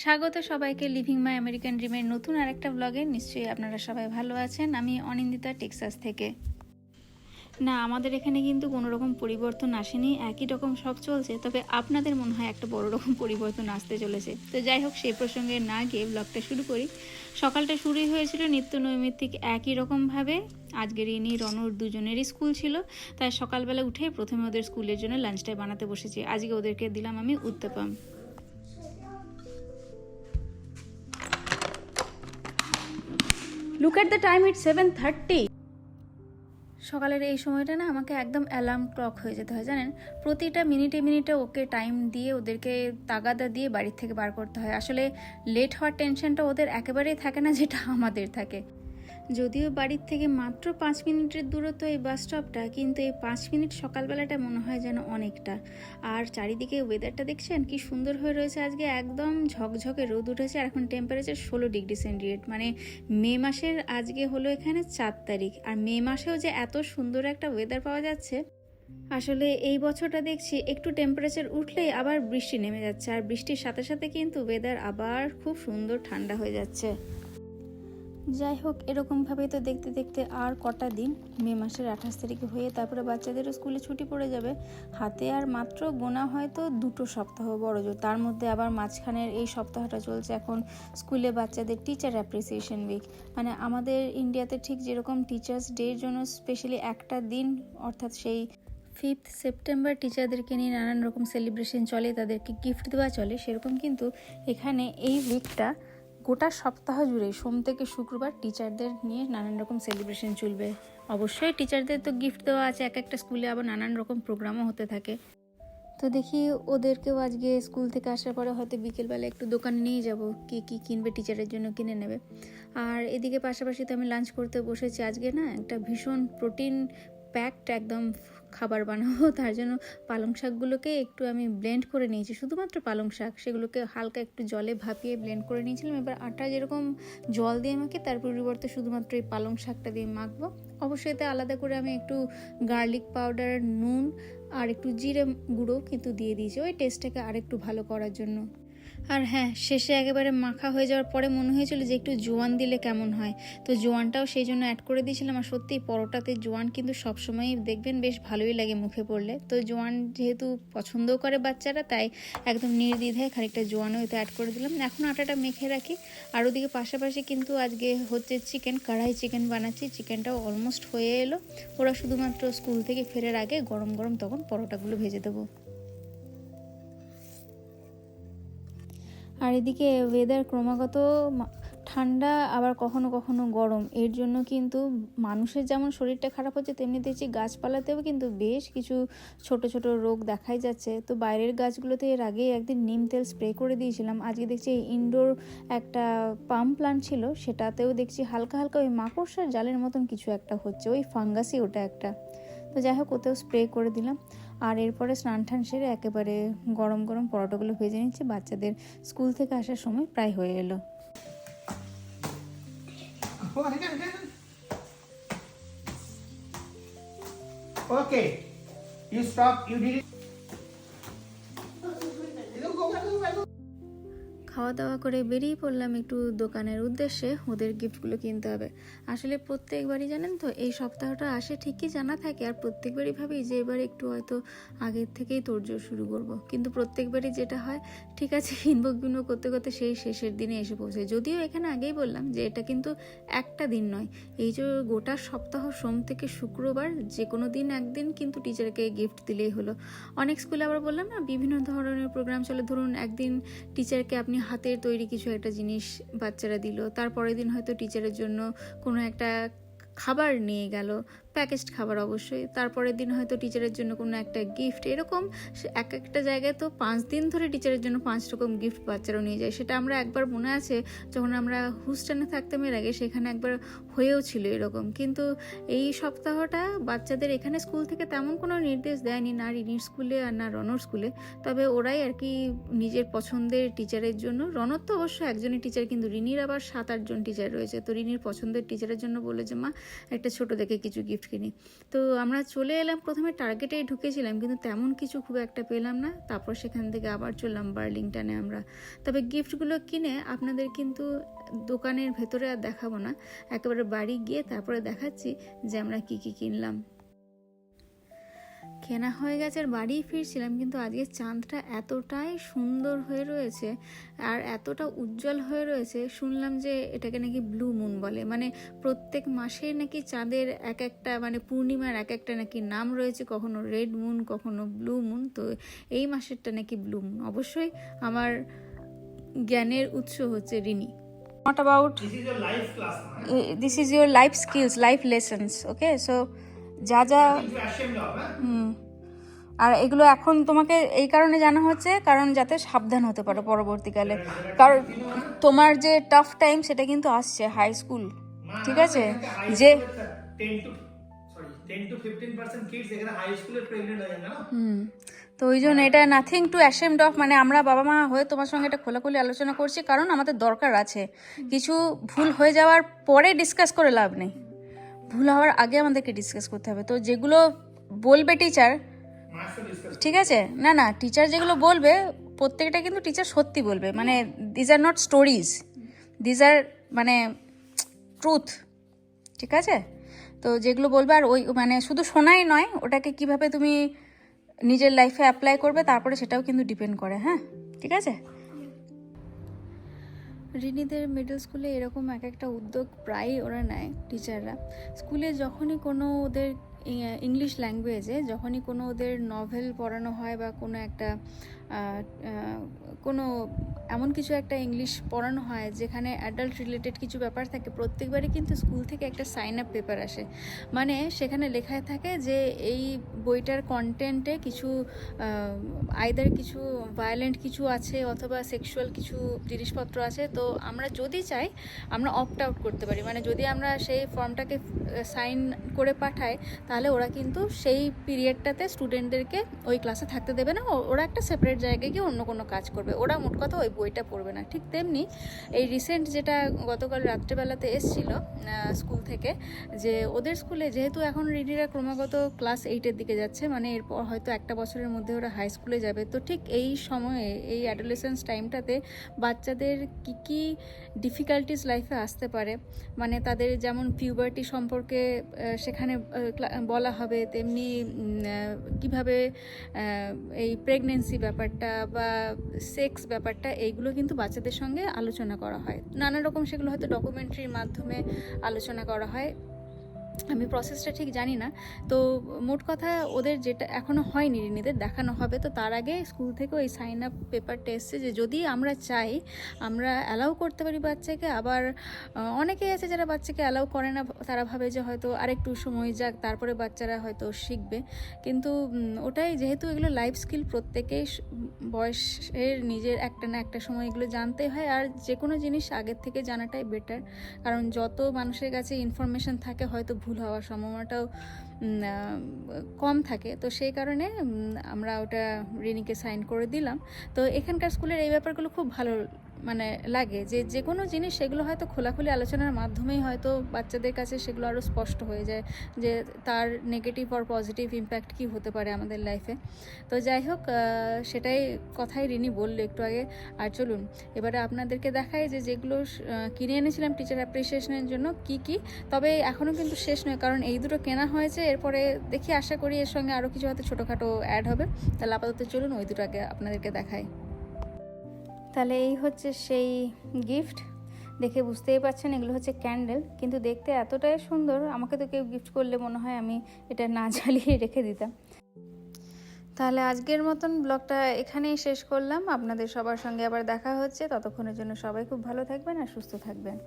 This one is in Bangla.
স্বাগত সবাইকে লিভিং মাই আমেরিকান ড্রিমের নতুন আরেকটা ব্লগে। নিশ্চয়ই আপনারা সবাই ভালো আছেন। আমি অনিন্দিতা, টেক্সাস থেকে। না, আমাদের এখানে কিন্তু কোনো রকম পরিবর্তন আসেনি, একই রকম সব চলছে। তবে আপনাদের মনে হয় একটা বড় রকম পরিবর্তন আসতে চলেছে। তো যাই হোক, সেই প্রসঙ্গে না গিয়ে ব্লগটা শুরু করি। সকালটা শুরুই হয়েছিল নিত্য নৈমিত্তিক একই রকমভাবে। আজকে রিনি রনর দুজনেরই স্কুল ছিল, তাই সকালবেলা উঠে প্রথমে ওদের স্কুলের জন্য লাঞ্চটাই বানাতে বসেছি। আজকে ওদেরকে দিলাম আমি uttapam. Look at the time, it's 7:30. সকালের এই সময়টা না আমাকে একদম অ্যালার্ম ক্লক হয়ে যেতে হয়, জানেন। প্রতিটা মিনিটে মিনিটে ওকে টাইম দিয়ে ওদেরকে তাগাদা দিয়ে বাড়ির থেকে বার করতে হয়। আসলে লেট হওয়ার টেনশনটা ওদের একেবারেই থাকে না, যেটা আমাদের থাকে। যদিও বাড়ির থেকে মাত্র 5 মিনিটের দূরত্ব এই বাস স্টপটা, কিন্তু এই 5 মিনিট সকালবেলাটা মনে হয় যেন অনেকটা। আর চারিদিকে ওয়েদারটা দেখছেন কি সুন্দর হয়ে রয়েছে। আজকে একদম ঝকঝকে রোদ উঠেছে, আর এখন টেম্পারেচার 16 ডিগ্রি সেন্টিগ্রেড। মানে মে মাসের আজকে হলো এখানে 4 তারিখ, আর মে মাসেও যে এত সুন্দর একটা ওয়েদার পাওয়া যাচ্ছে। আসলে এই বছরটা দেখছি একটু টেম্পারেচার উঠলেই আবার বৃষ্টি নেমে যাচ্ছে, আর বৃষ্টির সাথে সাথে কিন্তু ওয়েদার আবার খুব সুন্দর ঠান্ডা হয়ে যাচ্ছে। যাই হোক, এরকমভাবেই তো দেখতে দেখতে আর কটা দিন, মে মাসের 28 তারিখে হয়ে তারপরে বাচ্চাদেরও স্কুলে ছুটি পড়ে যাবে। হাতে আর মাত্র গোনা হয়তো 2 সপ্তাহ বড় জোর। তার মধ্যে আবার মাঝখানের এই সপ্তাহটা চলছে এখন স্কুলে বাচ্চাদের টিচার অ্যাপ্রিসিয়েশন উইক। মানে আমাদের ইন্ডিয়াতে ঠিক যেরকম টিচার্স ডের জন্য স্পেশালি একটা দিন, অর্থাৎ সেই 5 সেপ্টেম্বর টিচারদেরকে নিয়ে নানান রকম সেলিব্রেশন চলে, তাদেরকে গিফট দেওয়া চলে, সেরকম কিন্তু এখানে এই উইকটা গোটা সপ্তাহ জুড়ে সোম থেকে শুক্রবার টিচারদের নিয়ে নানান রকম সেলিব্রেশন চলবে। অবশ্যই টিচারদের তো গিফট দেওয়া আছে, এক একটা স্কুলে আবার নানান রকম প্রোগ্রামও হতে থাকে। তো দেখি ওদেরকেও আজকে স্কুল থেকে আসার পরে হয়তো বিকেলবেলা একটু দোকানে নিয়ে যাব, কি কি কিনবে টিচারের জন্য কিনে নেবে। আর এদিকে পাশাপাশি তো আমি লাঞ্চ করতে বসেছি। আজকে না একটা ভীষণ প্রোটিন প্যাকড একদম খাবার বানাবো। তার জন্য পালং শাকগুলোকে একটু আমি ব্লেন্ড করে নিয়েছি, শুধুমাত্র পালং শাক। সেগুলোকে হালকা একটু জলে ভাপিয়ে ব্লেন্ড করে নিয়েছিলাম। এবার আটা যেরকম জল দিয়ে মাখি, তার পরিবর্তে শুধুমাত্র এই পালং শাকটা দিয়ে মাখবো। অবশ্যই এতে আলাদা করে আমি একটু গার্লিক পাউডার, নুন আর একটু জিরে গুঁড়ো কিন্তু দিয়ে দিয়েছি, ওই টেস্টটাকে আরেকটু ভালো করার জন্য। আর হ্যাঁ, শেষে একেবারে মাখা হয়ে যাওয়ার পরে মনে হয়েছিল যে একটু জোয়ান দিলে কেমন হয়, তো জোয়ানটাও সেই জন্য অ্যাড করে দিয়েছিলাম। আর সত্যিই পরোটাতে জোয়ান কিন্তু সবসময়ই দেখবেন বেশ ভালোই লাগে মুখে পড়লে। তো জোয়ান যেহেতু পছন্দও করে বাচ্চারা, তাই একদম নির্দ্বিধায় খানিকটা জোয়ানও এতে অ্যাড করে দিলাম। এখন আটাটা মেখে রাখি। আর ওদিকে পাশাপাশি কিন্তু আজকে হচ্ছে চিকেন, কড়াই চিকেন বানাচ্ছি। চিকেনটাও অলমোস্ট হয়ে এলো। ওরা শুধুমাত্র স্কুল থেকে ফেরার আগে গরম গরম তখন পরোটাগুলো ভেজে দেবো। আর এদিকে ওয়েদার ক্রমাগত ঠান্ডা আবার কখনো কখনো গরম, এর জন্য কিন্তু মানুষের যেমন শরীরটা খারাপ হচ্ছে, তেমনি দেখছি গাছপালাতেও কিন্তু বেশ কিছু ছোট ছোট রোগ দেখাই যাচ্ছে। তো বাইরের গাছগুলোতে এর আগে একদিন নিম তেল স্প্রে করে দিয়েছিলাম। আজকে দেখছি ইনডোর একটা পাম প্লান্ট ছিল, সেটাতেও দেখছি হালকা হালকা ওই মাকড়সার জালের মতন কিছু একটা হচ্ছে, ওই ফাঙ্গাসই ওটা একটা। তো যাই হোক, ওতেও স্প্রে করে দিলাম। আর এরপরে স্নান টান সেরে একেবারে গরম গরম পরোটাগুলো ভেজে নিচ্ছি। বাচ্চাদের স্কুল থেকে আসার সময় প্রায় হয়ে এলো। Okay, you stop, you did it. খাওয়া দাওয়া করে বেরিয়ে পড়লাম একটু দোকানের উদ্দেশ্যে, ওদের গিফটগুলো কিনতে হবে। আসলে প্রত্যেকবারই জানেন তো এই সপ্তাহটা আসে ঠিকই জানা থাকে, আর প্রত্যেকবারই ভাবি যে এবার একটু হয়তো আগের থেকেই তোড়জোড় শুরু করব, কিন্তু প্রত্যেকবারই যেটা হয় ঠিক আছে কিনবো কিনবো করতে করতে সেই শেষের দিনে এসে পৌঁছে। যদিও এখানে আগেই বললাম যে এটা কিন্তু একটা দিন নয়, এই যে গোটা সপ্তাহ সোম থেকে শুক্রবার যে কোনো দিন একদিন কিন্তু টিচারকে গিফট দিলেই হলো। অনেক স্কুলে আবার বললাম না বিভিন্ন ধরনের প্রোগ্রাম চলে। ধরুন একদিন টিচারকে আপনি হাতের তৈরি কিছু একটা জিনিস বাচ্চারা দিল, তারপরের দিন হয়তো টিচারের জন্য কোনো একটা খাবার নিয়ে গেল, প্যাকেজড খাবার অবশ্যই। তারপরের দিন হয়তো টিচারের জন্য কোনো একটা গিফট। এরকম এক একটা জায়গায় তো 5 দিন ধরে টিচারের জন্য 5 রকম গিফট বাচ্চারাও নিয়ে যায়। সেটা আমরা একবার মনে আছে যখন আমরা হুস্টানে থাকতাম এর আগে, সেখানে একবার হয়েও ছিল এরকম। কিন্তু এই সপ্তাহটা বাচ্চাদের এখানে স্কুল থেকে তেমন কোনো নির্দেশ দেয়নি, না রিনির স্কুলে আর না রনর স্কুলে। তবে ওরাই আর কি নিজের পছন্দের টিচারের জন্য, রনর তো অবশ্য একজনই টিচার, কিন্তু রিনির আবার 7-8 জন টিচার রয়েছে। তো রিনির পছন্দের টিচারের জন্য বলে যে মা একটা ছোট দেখে কিছু গিফট কিনি। তো আমরা চলে এলাম, প্রথমে টার্গেটেই ঢুকেছিলাম কিন্তু তেমন কিছু খুব একটা পেলাম না। তারপর সেখান থেকে আবার চললাম বার্লিংটনে আমরা। তবে গিফটগুলো কিনে আপনাদের কিন্তু দোকানের ভেতরে আর দেখাবো না, একেবারে বাড়ি গিয়ে তারপরে দেখাচ্ছি যে আমরা কি কি কিনলাম। কেনা হয়ে গেছে আর বাড়ি ফিরছিলাম, কিন্তু আজকে চাঁদটা এতটাই সুন্দর হয়ে রয়েছে আর এতটা উজ্জ্বল হয়ে রয়েছে, শুনলাম যে এটাকে নাকি ব্লু মুন বলে, মানে প্রত্যেক মাসে নাকি চাঁদের এক একটা মানে পূর্ণিমার এক একটা নাকি নাম রয়েছে, কখনো রেড মুন কখনো ব্লু মুন। তো এই মাসেরটা নাকি ব্লু মুন। অবশ্যই আমার জ্ঞানের উৎস হচ্ছে Rini. What about This is your life class, man. this is your life skills, life lessons, okay? So যা যা Nothing to ashamed of, huh? আর এগুলো এখন তোমাকে এই কারণে জানা হচ্ছে কারণ যাতে সাবধান হতে পারো পরবর্তীকালে, কারণ তোমার যে টাফ টাইম সেটা কিন্তু আসছে হাই স্কুল, ঠিক আছে? যে 10 to 15% kids এখানে হাই স্কুলে প্রেগন্যান্ট হয়ে যাবে না। তো ওই জন্য এটা নাথিং টু অ্যাশেমড অফ, মানে আমরা বাবা মা হয়ে তোমার সঙ্গে এটা খোলাখুলি আলোচনা করছি কারণ আমাদের দরকার আছে। কিছু ভুল হয়ে যাওয়ার পরে ডিসকাস করে লাভ নেই, ভুল হওয়ার আগে আমাদেরকে ডিসকাস করতে হবে। তো যেগুলো বলবে টিচার, ঠিক আছে, না না টিচার যেগুলো বলবে প্রত্যেকটা কিন্তু টিচার সত্যি বলবে, মানে these are not stories, these are মানে ট্রুথ, ঠিক আছে? তো যেগুলো বলবে আর ওই মানে শুধু শোনাই নয়, ওটাকে কিভাবে তুমি নিজের লাইফে অ্যাপ্লাই করবে তারপরে সেটাও কিন্তু ডিপেন্ড করে, হ্যাঁ ঠিক আছে? রিনিদের মিডল স্কুলে এরকম এক একটা উদ্যোগ প্রায়ই ওরা নেয় টিচাররা। স্কুলে যখনই কোনো ওদের ইংলিশ ল্যাঙ্গুয়েজে যখনই কোনো ওদের নভেল পড়ানো হয় বা কোনো একটা কোনো এমন কিছু একটা ইংলিশ পড়ানো হয় যেখানে অ্যাডাল্ট রিলেটেড কিছু ব্যাপার থাকে, প্রত্যেকবারই কিন্তু স্কুল থেকে একটা সাইন আপ পেপার আসে, মানে সেখানে লেখায় থাকে যে এই বইটার কন্টেন্টে কিছু আইদার কিছু ভায়োলেন্ট কিছু আছে অথবা সেক্সুয়াল কিছু জিনিসপত্র আছে। তো আমরা যদি চাই আমরা অপ্ট আউট করতে পারি, মানে যদি আমরা সেই ফর্মটাকে সাইন করে পাঠাই তাহলে ওরা কিন্তু সেই পিরিয়ডটাতে স্টুডেন্টদেরকে ওই ক্লাসে থাকতে দেবে না, ওরা একটা সেপারেট জায়গায় গিয়ে অন্য কোনো কাজ করবে, ওরা মোট কথা ওই বইটা পড়বে না। ঠিক তেমনি এই রিসেন্ট যেটা গতকাল রাত্রেবেলাতে এসছিল স্কুল থেকে, যে ওদের স্কুলে যেহেতু এখন রিডিরা ক্রমাগত ক্লাস 8-এর দিকে যাচ্ছে, মানে এরপর হয়তো একটা বছরের মধ্যে ওরা হাই স্কুলে যাবে, তো ঠিক এই সময়ে এই অ্যাডোলেসেন্স টাইমটাতে বাচ্চাদের কি কি ডিফিকাল্টিস লাইফে আসতে পারে, মানে তাদের যেমন পিউবার্টি সম্পর্কে সেখানে বলা হবে, তেমনি কিভাবে এই প্রেগনেন্সি ব্যাপারটা বা সেক্স ব্যাপারটা এইগুলো কিন্তু বাচ্চাদের সঙ্গে আলোচনা করা হয় নানা রকম, সেগুলো হয়তো ডকুমেন্টারির মাধ্যমে আলোচনা করা হয়, আমি প্রসেসটা ঠিক জানি না। তো মোট কথা ওদের যেটা এখনও হয়নি রিনিদের দেখানো হবে, তো তার আগে স্কুল থেকে ওই সাইন আপ পেপারটা এসছে যে যদি আমরা চাই আমরা অ্যালাউ করতে পারি বাচ্চাকে, আবার অনেকেই আছে যারা বাচ্চাকে অ্যালাউ করে না, তারা ভাবে যে হয়তো আরেকটু সময় যাক তারপরে বাচ্চারা হয়তো শিখবে, কিন্তু ওটাই যেহেতু এগুলো লাইফ স্কিল, প্রত্যেকেই বয়সের নিজের একটা না একটা সময় এগুলো জানতেই হয়, আর যে কোনো জিনিস আগের থেকে জানাটাই বেটার, কারণ যত মানুষের কাছে ইনফরমেশন থাকে হয়তো ভুল হওয়ার সম্ভাবনাটাও কম থাকে। তো সেই কারণে আমরা ওটা রিনিকে সাইন করে দিলাম। তো এখানকার স্কুলের এই ব্যাপারগুলো খুব ভালো মানে লাগে, যে যে কোনো জিনিস সেগুলো হয়তো খোলাখুলি আলোচনার মাধ্যমেই হয়তো বাচ্চাদের কাছে সেগুলো আরও স্পষ্ট হয়ে যায় যে তার নেগেটিভ আর পজিটিভ ইম্প্যাক্ট কী হতে পারে আমাদের লাইফে। তো যাই হোক, সেটাই কথাই রিনি বললো একটু আগে। আর চলুন এবারে আপনাদেরকে দেখাই যে যেগুলো কিনে এনেছিলাম টিচার অ্যাপ্রিসিয়েশনের জন্য কি কি। তবে এখনও কিন্তু শেষ নয়, কারণ এই দুটো কেনা হয়েছে, এরপরে দেখি আশা করি এর সঙ্গে আরও কিছু হয়তো ছোটোখাটো অ্যাড হবে। তাহলে আপাতত চলুন ওই দুটো আগে আপনাদেরকে দেখাই। তাহলে এই হচ্ছে সেই গিফট, দেখে বুঝতেই পারছেন এগুলো হচ্ছে ক্যান্ডেল, কিন্তু দেখতে এতটাই সুন্দর, আমাকে তো কেউ গিফট করলে মনে হয় আমি এটা না জ্বালিয়ে রেখে দিতাম। তাহলে আজকের মতন ব্লগটা এখানেই শেষ করলাম, আপনাদের সবার সঙ্গে আবার দেখা হচ্ছে, ততক্ষণের জন্য সবাই খুব ভালো থাকবেন আর সুস্থ থাকবেন।